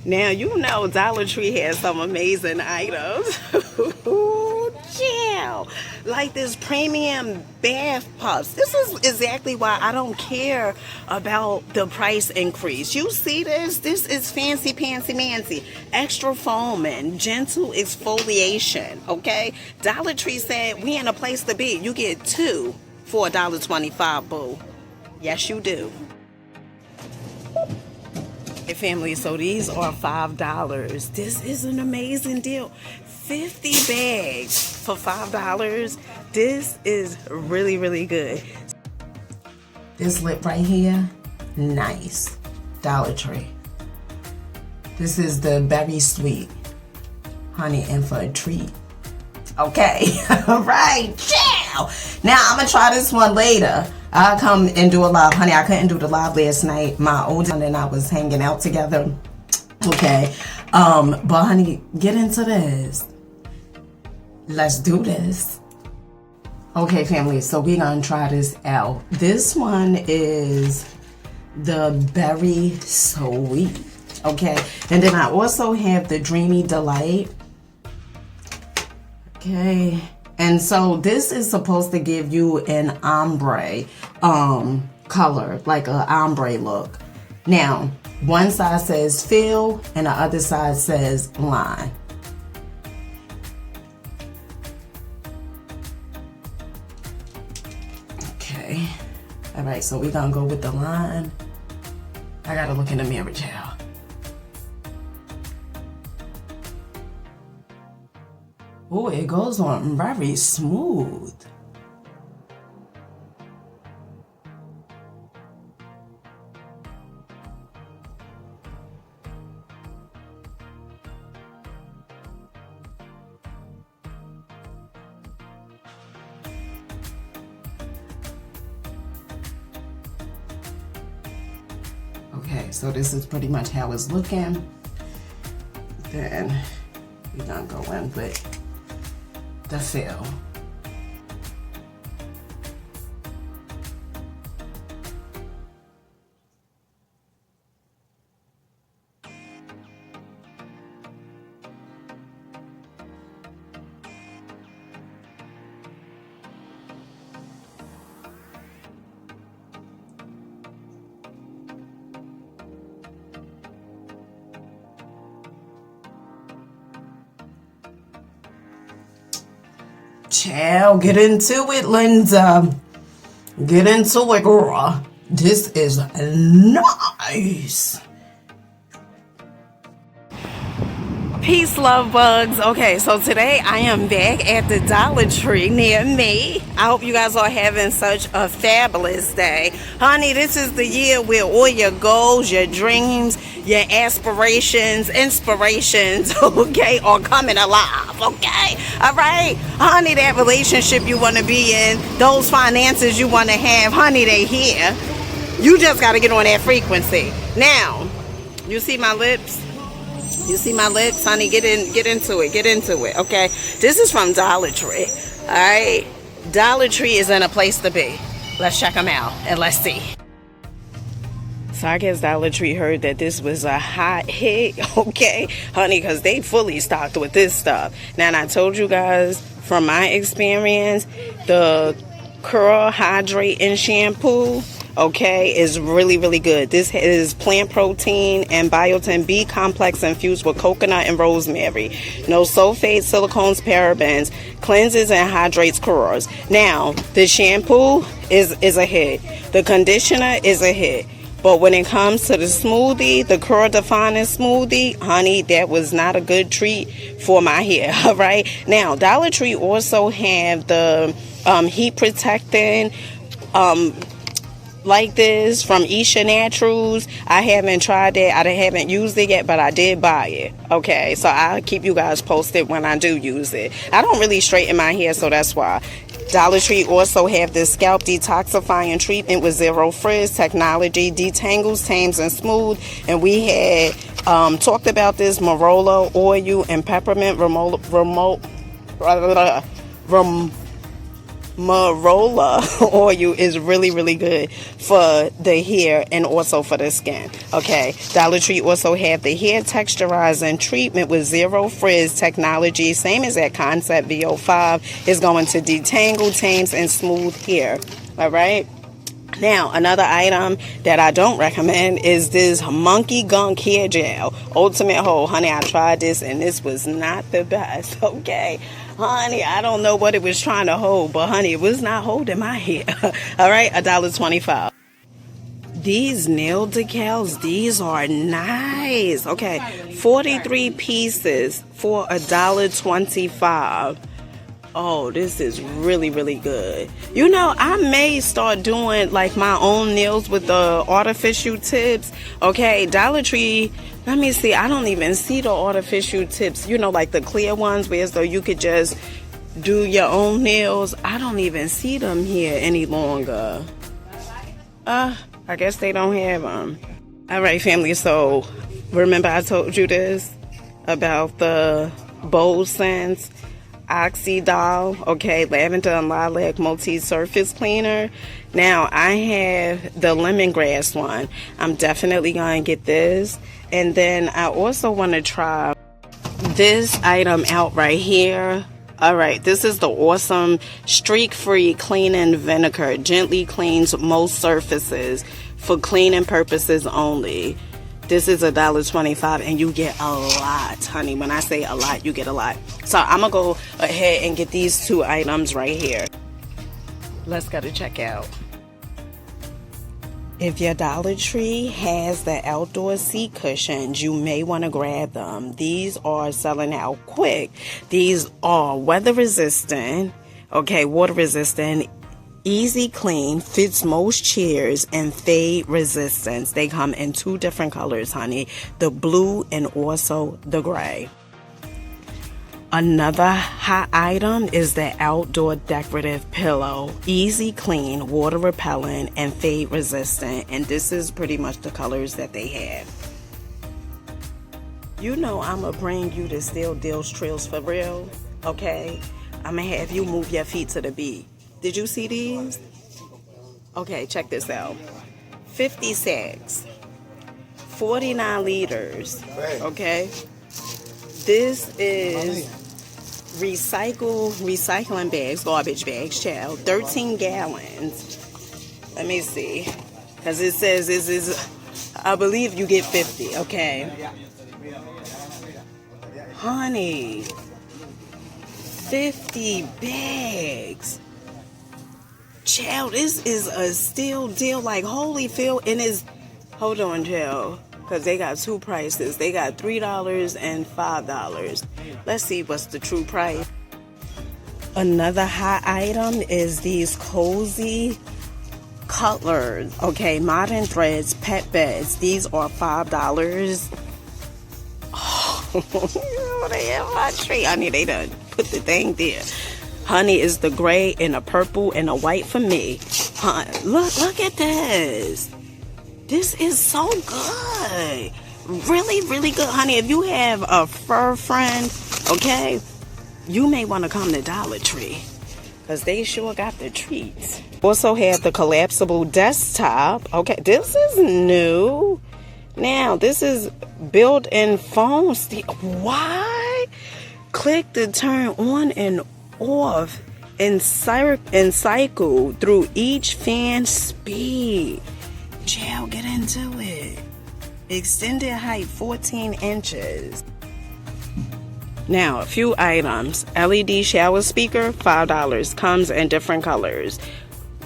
Now, you know Dollar Tree has some amazing items. Chill. Like this premium bath puffs. This is exactly why I don't care about the price increase. You see this? This is fancy pantsy mancy. Extra foaming, gentle exfoliation, okay? Dollar Tree said we in a place to be. You get two for $1.25, boo. Yes, you do. Hey family, so these are $5. This is an amazing deal. 50 bags for $5. This is really, really good. This lip right here, nice. Dollar Tree. This is the berry sweet honey and for a treat. Okay, all right, ciao. Now I'm gonna try this one later. I'll come and do a live. Honey, I couldn't do the live last night. My oldest and I was hanging out together. Okay. But honey, get into this. Let's do this. Okay, family, so we're gonna try this out. This one is the berry sweet. Okay. And then I also have the dreamy delight. Okay. And so this is supposed to give you an ombre color, like an ombre look. Now, one side says fill and the other side says line. Okay. All right, so we're gonna go with the line. I gotta look in the mirror, child. Oh, it goes on very smooth. Okay, so this is pretty much how it's looking. Then we're gonna go in with the fill. Child, get into it, Linda. Get into it, girl. This is nice. Peace, love bugs. Okay, so today I am back at the Dollar Tree near me. I hope you guys are having such a fabulous day. Honey, this is the year where all your goals, your dreams, your aspirations, inspirations, okay, are coming alive, okay? All right? Honey, that relationship you want to be in, those finances you want to have, honey, they here. You just got to get on that frequency. Now, you see my lips? You see my lips, honey? Get into it, okay? This is from Dollar Tree, all right? Dollar Tree is in a place to be. Let's check them out and let's see. So I guess Dollar Tree heard that this was a hot hit, okay, honey, because they fully stocked with this stuff. Now, and I told you guys from my experience, the Curl Hydrating Shampoo, okay, is really, really good. This is plant protein and biotin B complex infused with coconut and rosemary. No sulfates, silicones, parabens. Cleanses and hydrates curls. Now, the shampoo is a hit. The conditioner is a hit. But when it comes to the smoothie, the curl defining smoothie, honey, that was not a good treat for my hair, all right? Now, Dollar Tree also have the heat protecting like this from Isha Naturals. I haven't tried that. I haven't used it yet, but I did buy it. Okay, so I'll keep you guys posted when I do use it. I don't really straighten my hair, so that's why. Dollar Tree also have this scalp detoxifying treatment with zero frizz technology, detangles, tames, and smooth. And we had talked about this marula oil and peppermint marula oil is really, really good for the hair and also for the skin. Okay, Dollar Tree also have the hair texturizing treatment with zero frizz technology, same as that Concept VO5. Is going to detangle, tames, and smooth hair. All right. Now, another item that I don't recommend is this Monkey Gunk Hair Gel Ultimate Hold. Honey, I tried this and this was not the best. Okay, honey, I don't know what it was trying to hold, but honey, it was not holding my hair. All right, $1.25. These nail decals, these are nice. Okay, 43 pieces for $1.25. Oh, this is really, really good. You know, I may start doing like my own nails with the artificial tips. Okay, Dollar Tree, let me see. I don't even see the artificial tips, you know, like the clear ones where as though you could just do your own nails. I don't even see them here any longer. I guess they don't have them. All right, family. So remember I told you this about the bold scents. Oxydol, okay, lavender and lilac multi-surface cleaner. Now I have the lemongrass one. I'm definitely gonna get this, and then I also want to try this item out right here. All right, this is the awesome streak-free cleaning vinegar. Gently cleans most surfaces for cleaning purposes only. This is $1.25 and you get a lot, honey. When I say a lot, you get a lot. So I'm gonna go ahead and get these two items right here. Let's go to checkout. If your Dollar Tree has the outdoor seat cushions, you may want to grab them. These are selling out quick. These are weather resistant, okay, water resistant, easy clean, fits most chairs, and fade resistance. They come in two different colors, honey, the blue and also the gray. Another hot item is the outdoor decorative pillow. Easy clean, water repellent, and fade resistant. And this is pretty much the colors that they have. You know I'm going to bring you the Still Deals Trails for real, okay? I'm going to have you move your feet to the beat. Did you see these? Okay, check this out. 50 sacks, 49 liters, okay? This is recycling bags, garbage bags, child. 13 gallons. Let me see. Because it says this is, I believe you get 50, okay? Honey, 50 bags. Child, this is a steal deal like Holyfield, and is, hold on, child, because they got two prices. They got $3 and $5. Let's see what's the true price. Another hot item is these cozy cutlers, okay, modern threads pet beds. These are $5. Oh, you know, they have my tree. I mean, they done put the thing there. Honey, is the gray and a purple and a white for me. Look at this. This is so good. Really, really good, honey. If you have a fur friend, okay, you may want to come to Dollar Tree because they sure got the treats. Also have the collapsible desktop. Okay, this is new. Now, this is built-in phone stick. Why? Click to turn on and off and cycle through each fan speed. Child, get into it. Extended height 14 inches. Now, a few items. LED shower speaker, $5. Comes in different colors.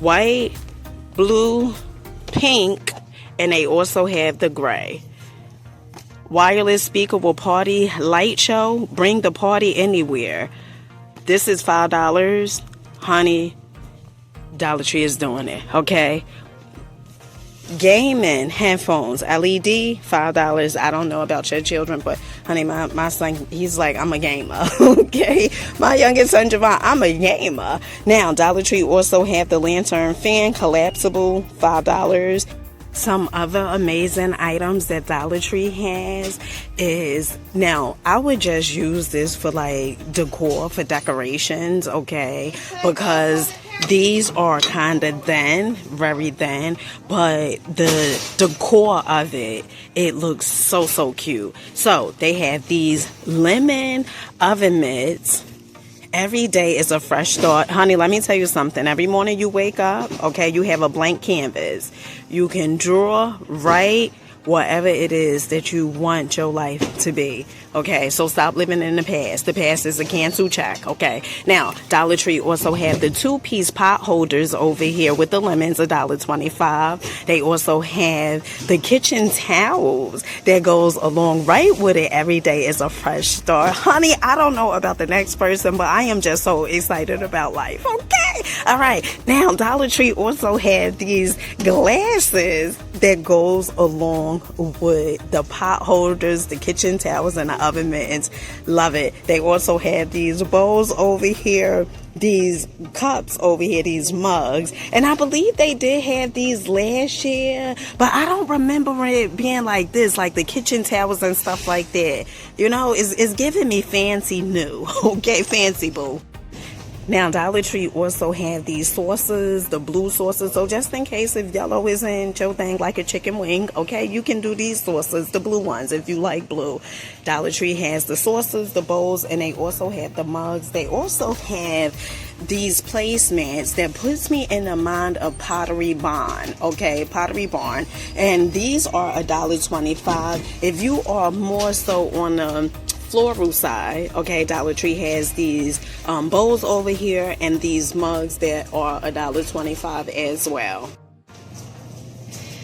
White, blue, pink, and they also have the gray. Wireless speaker will party light show. Bring the party anywhere. This is $5. Honey, Dollar Tree is doing it, okay? Gaming headphones, LED, $5. I don't know about your children, but honey, my son, he's like, I'm a gamer, okay? My youngest son, Javon, I'm a gamer. Now, Dollar Tree also have the lantern fan, collapsible, $5. Some other amazing items that Dollar Tree has is, now I would just use this for like decor, for decorations, okay? Because These are kind of thin, very thin, but the decor of it looks so cute. So they have these lemon oven mitts. Every day is a fresh start. Honey, let me tell you something. Every morning you wake up, okay, you have a blank canvas. You can draw, write, whatever it is that you want your life to be. Okay, so stop living in the past. The past is a cancel check. Okay, now Dollar Tree also have the 2-piece pot holders over here with the lemons, $1.25. They also have the kitchen towels that goes along right with it. Every day is a fresh start. Honey, I don't know about the next person, but I am just so excited about life. Okay, all right. Now Dollar Tree also have these glasses that goes along with the pot holders, the kitchen towels, and the oven mittens. Love it. They also have these bowls over here, these cups over here, these mugs, and I believe they did have these last year, but I don't remember it being like this, like the kitchen towels and stuff like that. You know, it's giving me fancy new. Okay, fancy boo. Now, Dollar Tree also have these sauces, the blue sauces. So just in case if yellow isn't your thing, like a chicken wing, okay, you can do these sauces, the blue ones, if you like blue. Dollar Tree has the sauces, the bowls, and they also have the mugs. They also have these placemats that puts me in the mind of Pottery Barn, okay, Pottery Barn. And these are $1.25. If you are more so on the floral side, okay, Dollar Tree has these bowls over here and these mugs that are $1.25 as well.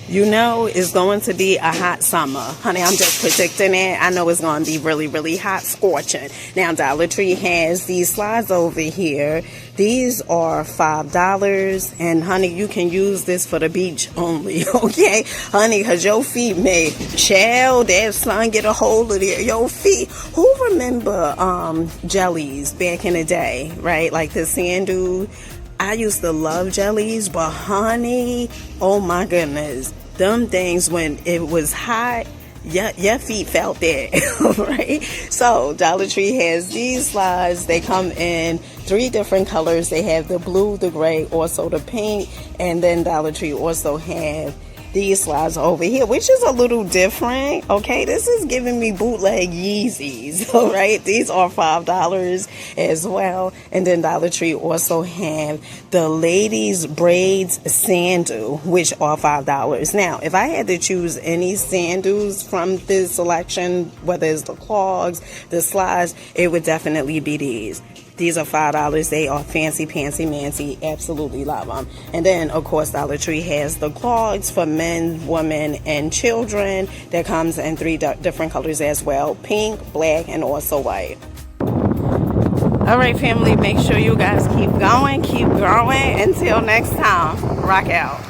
You know it's going to be a hot summer. Honey, I'm just predicting it. I know it's going to be really hot, scorching. Now, Dollar Tree has these slides over here. These are $5. And, honey, you can use this for the beach only, okay? Honey, because your feet may chill. That sun get a hold of your feet. Who remember jellies back in the day, right? Like the sand dune. I used to love jellies, but honey, oh my goodness, them things when it was hot, your feet felt that, right? So Dollar Tree has these slides. They come in 3 different colors. They have the blue, the gray, also the pink, and then Dollar Tree also have these slides over here, which is a little different. Okay, this is giving me bootleg Yeezys. All right, these are $5 as well. And then Dollar Tree also have the ladies braids sandal, which are $5. Now, if I had to choose any sandals from this selection, whether it's the clogs, the slides, it would definitely be these. These are $5. They are fancy pantsy mancy. Absolutely love them. And then, of course, Dollar Tree has the clogs for men, women, and children that comes in 3 different colors as well. Pink, black, and also white. All right, family, make sure you guys keep going, keep growing. Until next time, rock out.